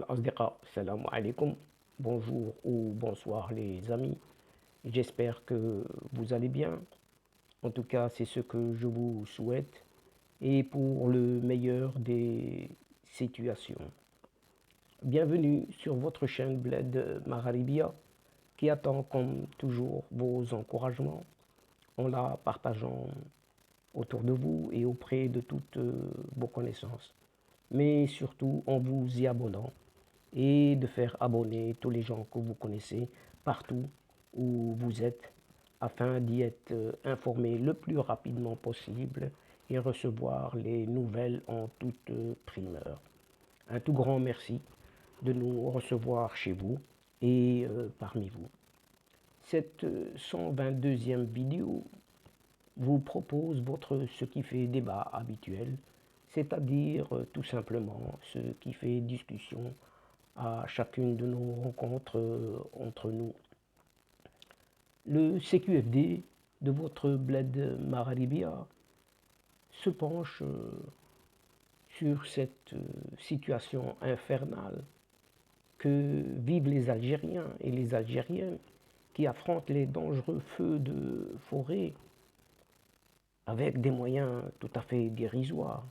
الأصدقاء السلام عليكم. Bonjour ou bonsoir les amis. J'espère que vous allez bien. En tout cas, c'est ce que je vous souhaite et pour le meilleur des situations. Bienvenue sur votre chaîne Bled Magharibia qui attend comme toujours vos encouragements en la partageant autour de vous et auprès de toutes vos connaissances. Mais surtout en vous y abonnant et de faire abonner tous les gens que vous connaissez partout où vous êtes afin d'y être informé le plus rapidement possible et recevoir les nouvelles en toute primeur. Un tout grand merci de nous recevoir chez vous et parmi vous. Cette 122e vidéo vous propose votre ce qui fait débat habituel, c'est-à-dire tout simplement ce qui fait discussion à chacune de nos rencontres entre nous. Le CQFD de votre bled Magharibia se penche sur cette situation infernale que vivent les Algériens et les Algériennes qui affrontent les dangereux feux de forêt avec des moyens tout à fait dérisoires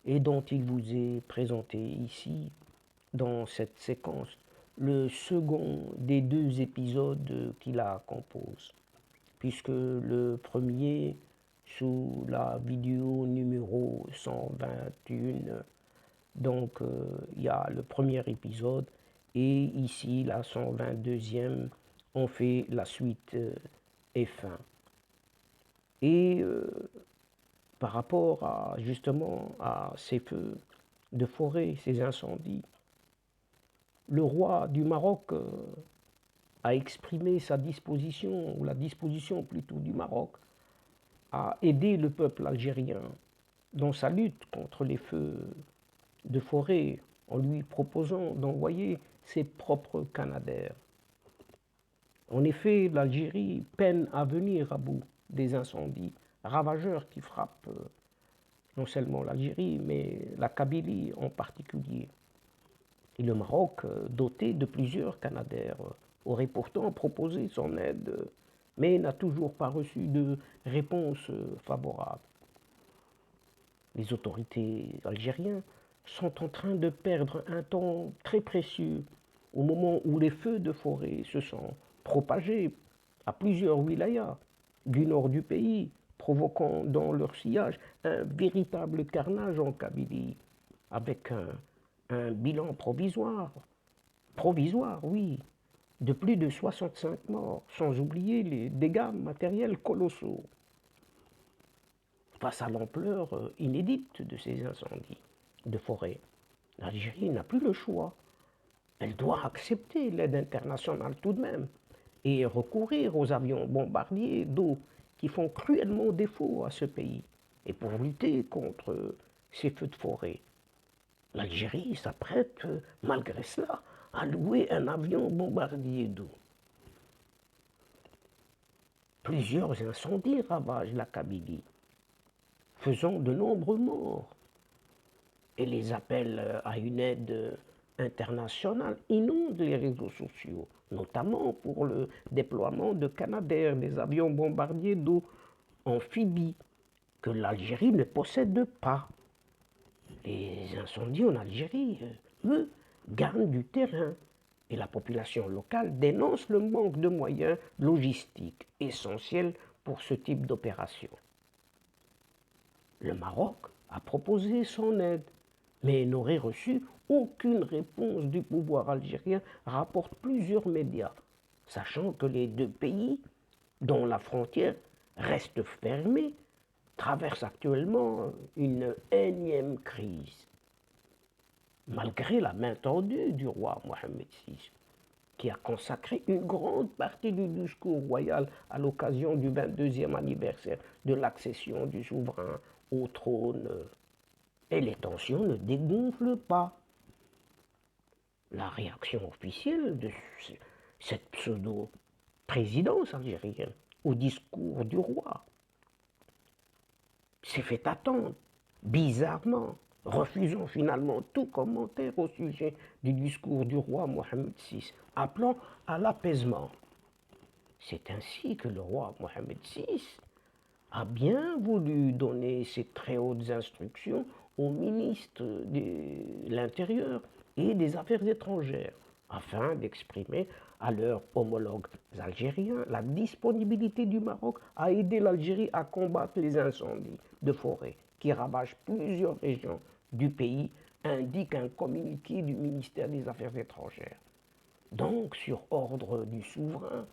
et dont il vous est présenté ici dans cette séquence le second des deux épisodes qui la composent, puisque le premier, sous la vidéo numéro 121, donc il y a le premier épisode, et ici la 122e, on fait la suite et fin. Et par rapport à justement à ces feux de forêt, ces incendies, le roi du Maroc a exprimé sa disposition, ou la disposition plutôt du Maroc, à aider le peuple algérien dans sa lutte contre les feux de forêt en lui proposant d'envoyer ses propres canadaires. En effet, l'Algérie peine à venir à bout des incendies ravageurs qui frappent non seulement l'Algérie, mais la Kabylie en particulier. Et le Maroc, doté de plusieurs canadaires, aurait pourtant proposé son aide, mais n'a toujours pas reçu de réponse favorable. Les autorités algériennes sont en train de perdre un temps très précieux au moment où les feux de forêt se sont propagés à plusieurs wilayas du nord du pays, provoquant dans leur sillage un véritable carnage en Kabylie, avec un bilan provisoire, oui, de plus de 65 morts, sans oublier les dégâts matériels colossaux. Face à l'ampleur inédite de ces incendies de forêt, l'Algérie n'a plus le choix. Elle doit accepter l'aide internationale tout de même et recourir aux avions bombardiers d'eau qui font cruellement défaut à ce pays. Et pour lutter contre ces feux de forêt, l'Algérie s'apprête, malgré cela, à louer un avion bombardier d'eau. Plusieurs incendies ravagent la Kabylie, faisant de nombreux morts. Et les appels à une aide internationale inondent les réseaux sociaux, notamment pour le déploiement de canadaires, des avions bombardiers d'eau amphibies que l'Algérie ne possède pas. Les incendies en Algérie, eux, gagnent du terrain et la population locale dénonce le manque de moyens logistiques essentiels pour ce type d'opération. Le Maroc a proposé son aide, mais n'aurait reçu aucune réponse du pouvoir algérien, rapportent plusieurs médias, sachant que les deux pays, dont la frontière reste fermée, traversent actuellement une énième crise. Malgré la main tendue du roi Mohamed VI, qui a consacré une grande partie du discours royal à l'occasion du 22e anniversaire de l'accession du souverain au trône, et les tensions ne dégonflent pas. La réaction officielle de cette pseudo-présidence algérienne au discours du roi s'est fait attendre, bizarrement, refusant finalement tout commentaire au sujet du discours du roi Mohammed VI, appelant à l'apaisement. C'est ainsi que le roi Mohammed VI a bien voulu donner ses très hautes instructions au ministre de l'Intérieur et des Affaires étrangères, afin d'exprimer à leurs homologues algériens la disponibilité du Maroc à aider l'Algérie à combattre les incendies de forêt qui ravagent plusieurs régions du pays, indique un communiqué du ministère des Affaires étrangères. Donc, sur ordre du souverain,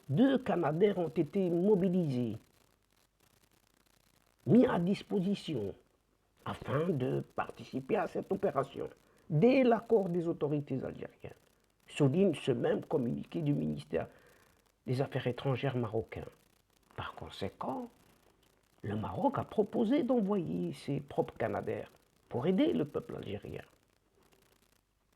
2 Canadair ont été mobilisés, mis à disposition, afin de participer à cette opération, dès l'accord des autorités algériennes, souligne ce même communiqué du ministère des Affaires étrangères marocain. Par conséquent, le Maroc a proposé d'envoyer ses propres Canadair pour aider le peuple algérien.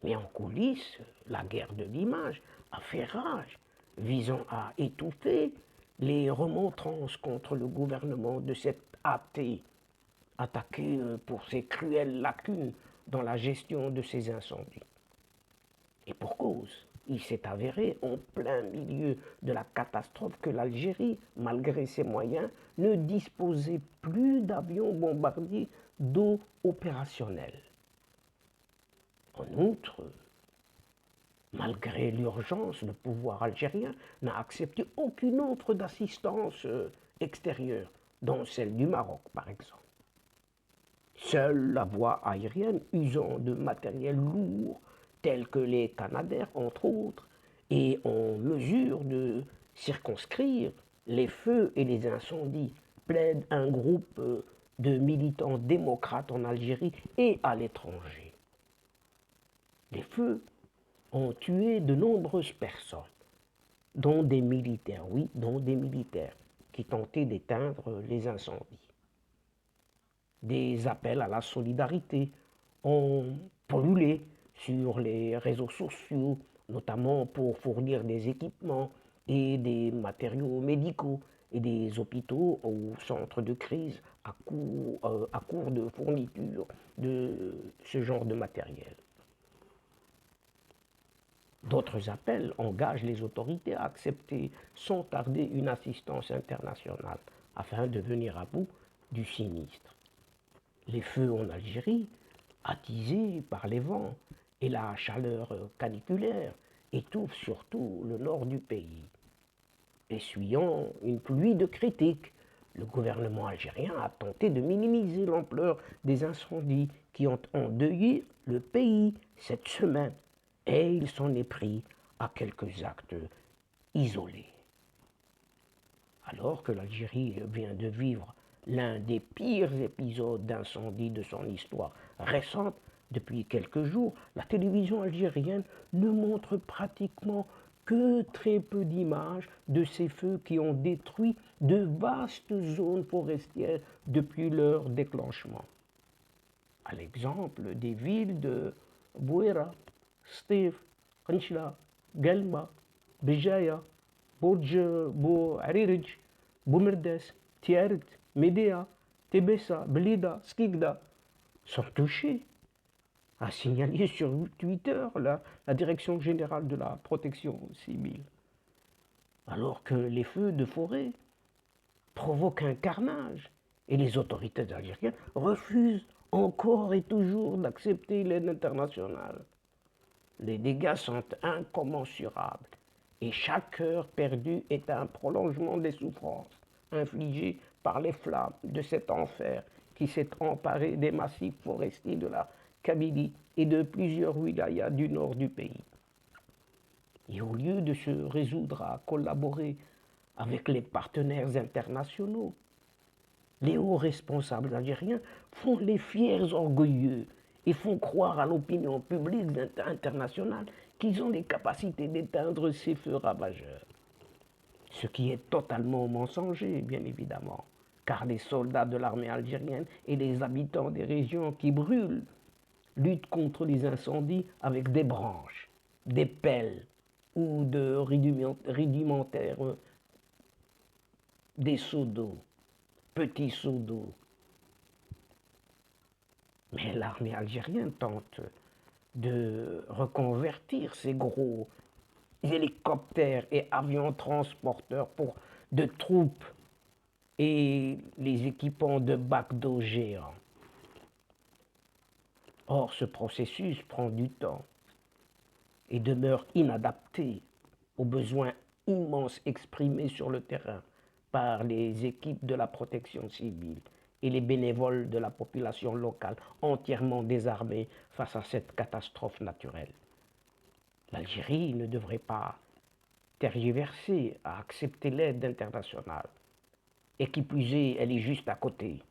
Mais en coulisses, la guerre de l'image a fait rage, visant à étouffer les remontrances contre le gouvernement de cet athée, attaqué pour ses cruelles lacunes dans la gestion de ces incendies. Et pour cause, il s'est avéré en plein milieu de la catastrophe que l'Algérie, malgré ses moyens, ne disposait plus d'avions bombardiers d'eau opérationnels. En outre, malgré l'urgence, le pouvoir algérien n'a accepté aucune offre d'assistance extérieure, dont celle du Maroc par exemple. Seule la voie aérienne, usant de matériel lourd, tels que les Canadair entre autres, est en mesure de circonscrire les feux et les incendies, plaide un groupe de militants démocrates en Algérie et à l'étranger. Les feux ont tué de nombreuses personnes, dont des militaires, oui, dont des militaires, qui tentaient d'éteindre les incendies. Des appels à la solidarité ont brûlé sur les réseaux sociaux, notamment pour fournir des équipements et des matériaux médicaux et des hôpitaux au centre de crise à court de fourniture de ce genre de matériel. D'autres appels engagent les autorités à accepter sans tarder une assistance internationale afin de venir à bout du sinistre. Les feux en Algérie, attisés par les vents et la chaleur caniculaire, étouffent surtout le nord du pays. Essuyant une pluie de critiques, le gouvernement algérien a tenté de minimiser l'ampleur des incendies qui ont endeuillé le pays cette semaine, et il s'en est pris à quelques actes isolés. Alors que l'Algérie vient de vivre l'un des pires épisodes d'incendie de son histoire récente, depuis quelques jours, la télévision algérienne ne montre pratiquement que très peu d'images de ces feux qui ont détruit de vastes zones forestières depuis leur déclenchement. À l'exemple des villes de Bouéra, Stif, Qanchla, Galma, Béjaïa, Bourj Bou Aririj, Boumerdes, Tiert, Médéa, Tébessa, Blida, Skigda sont touchés, a signalé sur Twitter la Direction générale de la protection civile. Alors que les feux de forêt provoquent un carnage et les autorités algériennes refusent encore et toujours d'accepter l'aide internationale. Les dégâts sont incommensurables et chaque heure perdue est un prolongement des souffrances infligées par les flammes de cet enfer qui s'est emparé des massifs forestiers de la Kabylie et de plusieurs wilayas du nord du pays. Et au lieu de se résoudre à collaborer avec les partenaires internationaux, les hauts responsables algériens font les fiers orgueilleux et font croire à l'opinion publique internationale qu'ils ont les capacités d'éteindre ces feux ravageurs. Ce qui est totalement mensonger, bien évidemment, car les soldats de l'armée algérienne et les habitants des régions qui brûlent luttent contre les incendies avec des branches, des pelles ou de rudimentaires, des seaux d'eau, petits seaux d'eau. Mais l'armée algérienne tente de reconvertir ces gros hélicoptères et avions transporteurs de troupes et les équipant de bacs d'eau géants. Or, ce processus prend du temps et demeure inadapté aux besoins immenses exprimés sur le terrain par les équipes de la protection civile et les bénévoles de la population locale entièrement désarmés face à cette catastrophe naturelle. L'Algérie ne devrait pas tergiverser à accepter l'aide internationale. Et qui plus est, elle est juste à côté,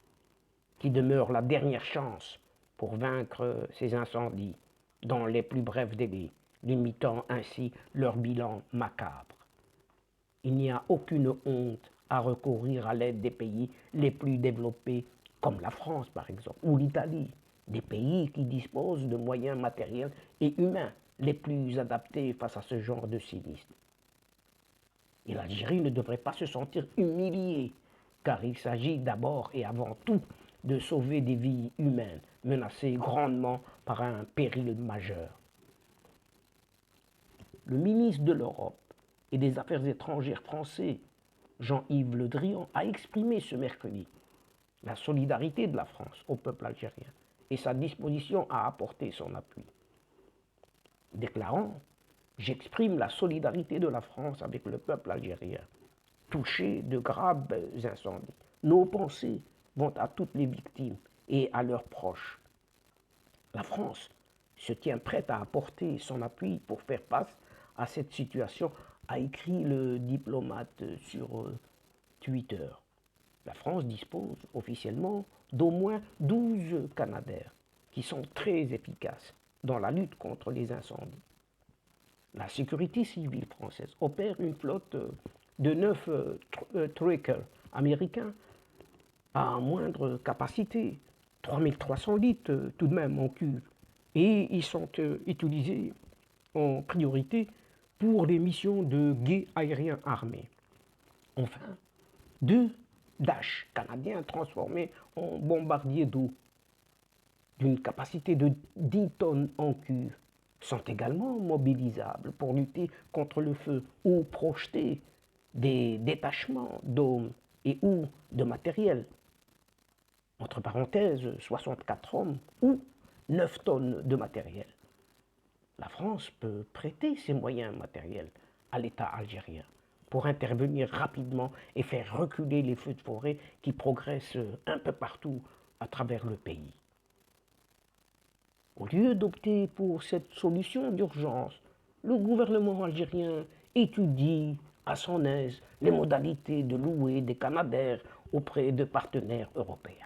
qui demeure la dernière chance pour vaincre ces incendies dans les plus brefs délais, limitant ainsi leur bilan macabre. Il n'y a aucune honte à recourir à l'aide des pays les plus développés, comme la France par exemple, ou l'Italie, des pays qui disposent de moyens matériels et humains les plus adaptés face à ce genre de sinistre. Et l'Algérie ne devrait pas se sentir humiliée, car il s'agit d'abord et avant tout de sauver des vies humaines menacées grandement par un péril majeur. Le ministre de l'Europe et des Affaires étrangères français, Jean-Yves Le Drian, a exprimé ce mercredi la solidarité de la France au peuple algérien et sa disposition à apporter son appui, déclarant: j'exprime la solidarité de la France avec le peuple algérien, touché de graves incendies. Nos pensées vont à toutes les victimes et à leurs proches. La France se tient prête à apporter son appui pour faire face à cette situation, a écrit le diplomate sur Twitter. La France dispose officiellement d'au moins 12 Canadair qui sont très efficaces dans la lutte contre les incendies. La sécurité civile française opère une flotte de 9 trackers américains à moindre capacité, 3300 litres tout de même en cuve. Et ils sont utilisés en priorité pour les missions de guet aérien armé. Enfin, 2 Dash canadiens transformés en bombardiers d'eau d'une capacité de 10 tonnes en cuve sont également mobilisables pour lutter contre le feu ou projeter des détachements d'hommes et ou de matériel. Entre parenthèses, 64 hommes ou 9 tonnes de matériel. La France peut prêter ses moyens matériels à l'État algérien pour intervenir rapidement et faire reculer les feux de forêt qui progressent un peu partout à travers le pays. Au lieu d'opter pour cette solution d'urgence, le gouvernement algérien étudie à son aise les modalités de louer des Canadair auprès de partenaires européens.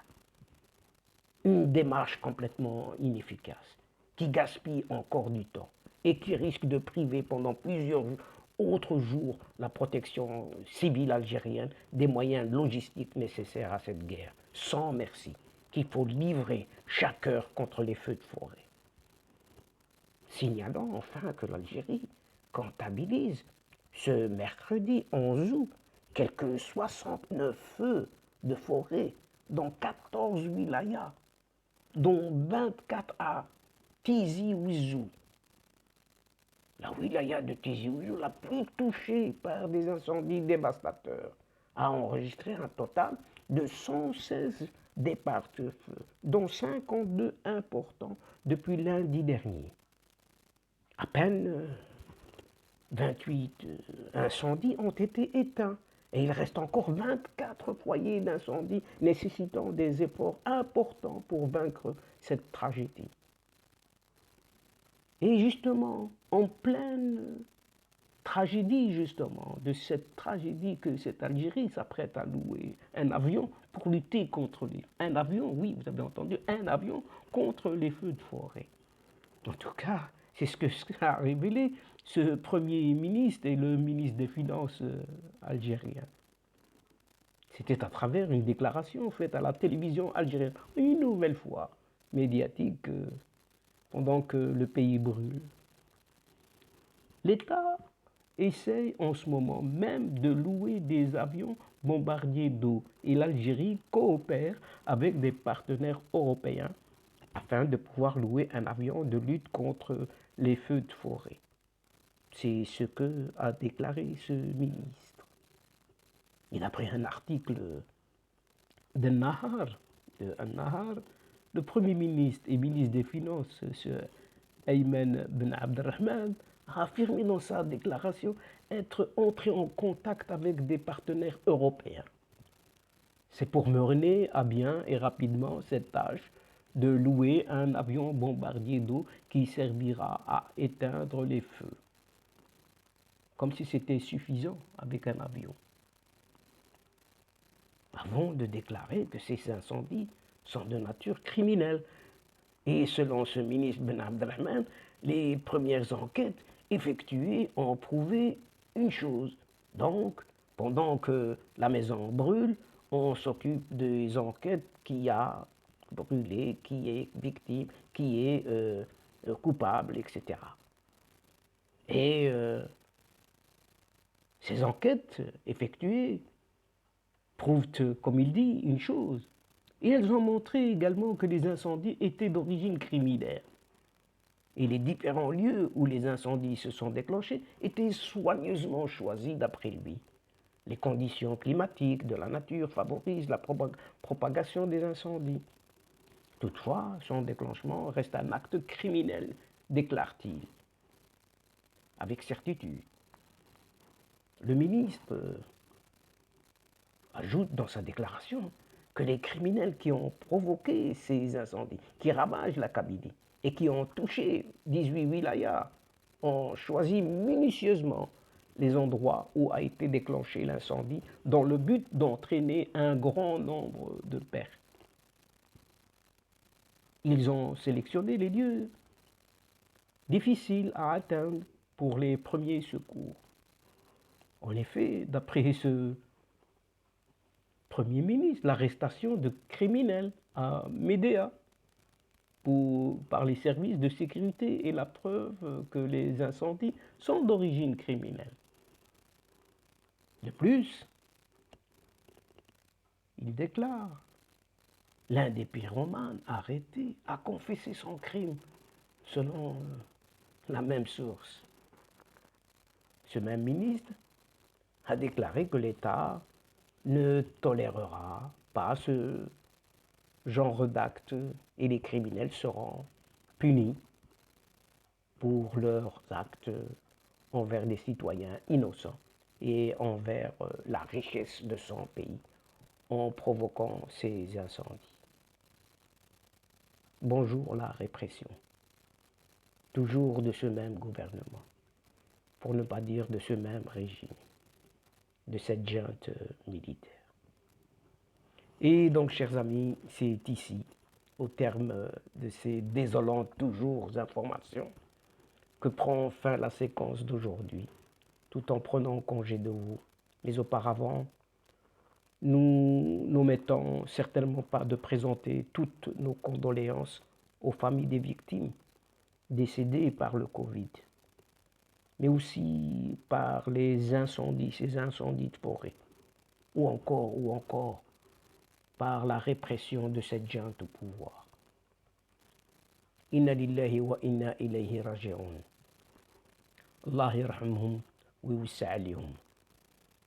Une démarche complètement inefficace, qui gaspille encore du temps et qui risque de priver pendant plusieurs autres jours la protection civile algérienne des moyens logistiques nécessaires à cette guerre, sans merci, qu'il faut livrer chaque heure contre les feux de forêt. Signalant enfin que l'Algérie comptabilise ce mercredi 11 août quelques 69 feux de forêt dans 14 wilayas, dont 24 à Tizi Ouzou. La wilaya de Tizi Ouzou, la plus touchée par des incendies dévastateurs, a enregistré un total de 116 départs de feu, dont 52 importants depuis lundi dernier. À peine 28 incendies ont été éteints et il reste encore 24 foyers d'incendie nécessitant des efforts importants pour vaincre cette tragédie. Et justement, en pleine tragédie justement, de cette tragédie que cette Algérie s'apprête à louer un avion pour lutter contre un avion, oui, vous avez entendu, un avion contre les feux de forêt. En tout cas, c'est ce que a révélé ce Premier ministre et le ministre des Finances algérien. C'était à travers une déclaration faite à la télévision algérienne, une nouvelle fois médiatique, pendant que le pays brûle. L'État essaye en ce moment même de louer des avions bombardiers d'eau et l'Algérie coopère avec des partenaires européens afin de pouvoir louer un avion de lutte contre les feux de forêt. C'est ce que a déclaré ce ministre. Et d'après un article d'An-Nahar, le Premier ministre et ministre des Finances, M. Ayman Ben Abdelrahman, a affirmé dans sa déclaration être entré en contact avec des partenaires européens. C'est pour mener à bien et rapidement cette tâche de louer un avion bombardier d'eau qui servira à éteindre les feux. Comme si c'était suffisant avec un avion. Avant de déclarer que ces incendies sont de nature criminelle. Et selon ce ministre Ben Abdelrahman, les premières enquêtes effectuées ont prouvé une chose. Donc, pendant que la maison brûle, on s'occupe des enquêtes qui a brûlé, qui est victime, qui est coupable, etc. Et ces enquêtes effectuées prouvent, comme il dit, une chose. Et elles ont montré également que les incendies étaient d'origine criminelle. Et les différents lieux où les incendies se sont déclenchés étaient soigneusement choisis d'après lui. Les conditions climatiques de la nature favorisent la propagation des incendies. Toutefois, son déclenchement reste un acte criminel, déclare-t-il, avec certitude. Le ministre ajoute dans sa déclaration que les criminels qui ont provoqué ces incendies, qui ravagent la Kabylie et qui ont touché 18 wilayas, ont choisi minutieusement les endroits où a été déclenché l'incendie dans le but d'entraîner un grand nombre de pertes. Ils ont sélectionné les lieux difficiles à atteindre pour les premiers secours. En effet, d'après ce Premier ministre, l'arrestation de criminels à Médéa par les services de sécurité est la preuve que les incendies sont d'origine criminelle. De plus, il déclare, l'un des pyromanes arrêtés a confessé son crime selon la même source. Ce même ministre a déclaré que l'État ne tolérera pas ce genre d'actes et les criminels seront punis pour leurs actes envers des citoyens innocents et envers la richesse de son pays en provoquant ces incendies. Bonjour la répression, toujours de ce même gouvernement, pour ne pas dire de ce même régime, de cette junte militaire. Et donc, chers amis, c'est ici, au terme de ces désolantes toujours informations, que prend fin la séquence d'aujourd'hui, tout en prenant congé de vous. Mais auparavant, nous n'omettons certainement pas de présenter toutes nos condoléances aux familles des victimes décédées par le Covid, mais aussi par les incendies, ces incendies de forêt, ou encore, par la répression de cette junte au pouvoir. Inna lillahi wa inna ilayhi raji'un. Allah yarhamhum wa yuwassa' alayhum.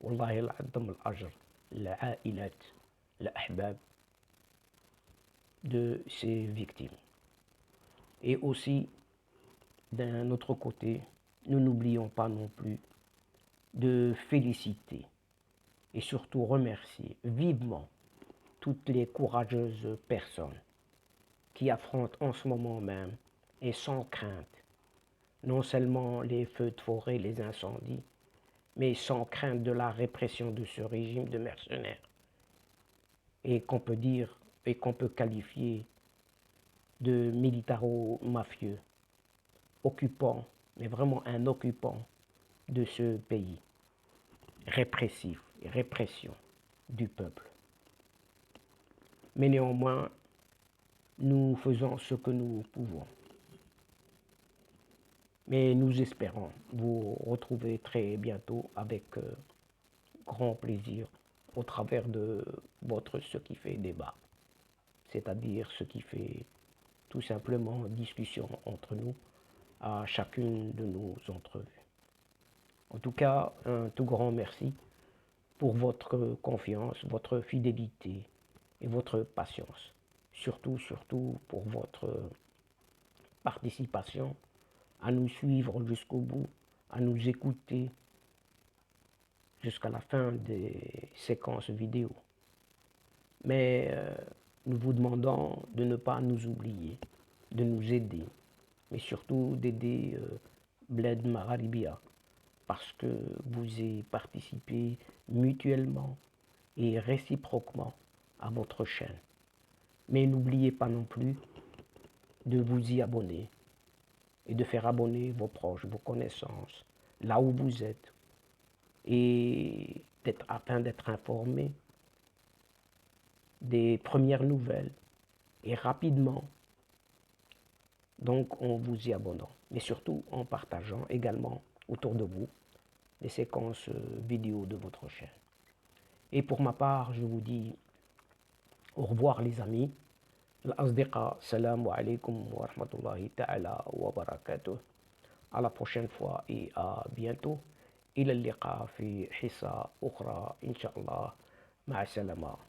Wallahi al-'azzam al-ajr, l'a'ailat, l'ahbab de ces victimes. Et aussi, d'un autre côté, nous n'oublions pas non plus de féliciter et surtout remercier vivement toutes les courageuses personnes qui affrontent en ce moment même et sans crainte non seulement les feux de forêt, les incendies, mais sans crainte de la répression de ce régime de mercenaires et qu'on peut dire et qu'on peut qualifier de militaro-mafieux, occupant, mais vraiment un occupant de ce pays, répressif et répression du peuple. Mais néanmoins, nous faisons ce que nous pouvons. Mais nous espérons vous retrouver très bientôt avec grand plaisir au travers de votre Ce qui fait débat, c'est-à-dire ce qui fait tout simplement discussion entre nous à chacune de nos entrevues. En tout cas, un tout grand merci pour votre confiance, votre fidélité et votre patience. Surtout pour votre participation, à nous suivre jusqu'au bout, à nous écouter jusqu'à la fin des séquences vidéo. Mais nous vous demandons de ne pas nous oublier, de nous aider, mais surtout d'aider Bled Magharibia, parce que vous y participez mutuellement et réciproquement à votre chaîne. Mais n'oubliez pas non plus de vous y abonner et de faire abonner vos proches, vos connaissances, là où vous êtes, et afin d'être informé des premières nouvelles et rapidement, donc en vous y abonnant, mais surtout en partageant également autour de vous les séquences vidéo de votre chaîne. Et pour ma part, je vous dis au revoir les amis. الأصدقاء السلام عليكم ورحمة الله تعالى وبركاته. À la prochaine fois et à bientôt. إلى اللقاء في حصة أخرى إن شاء الله. مع السلامة.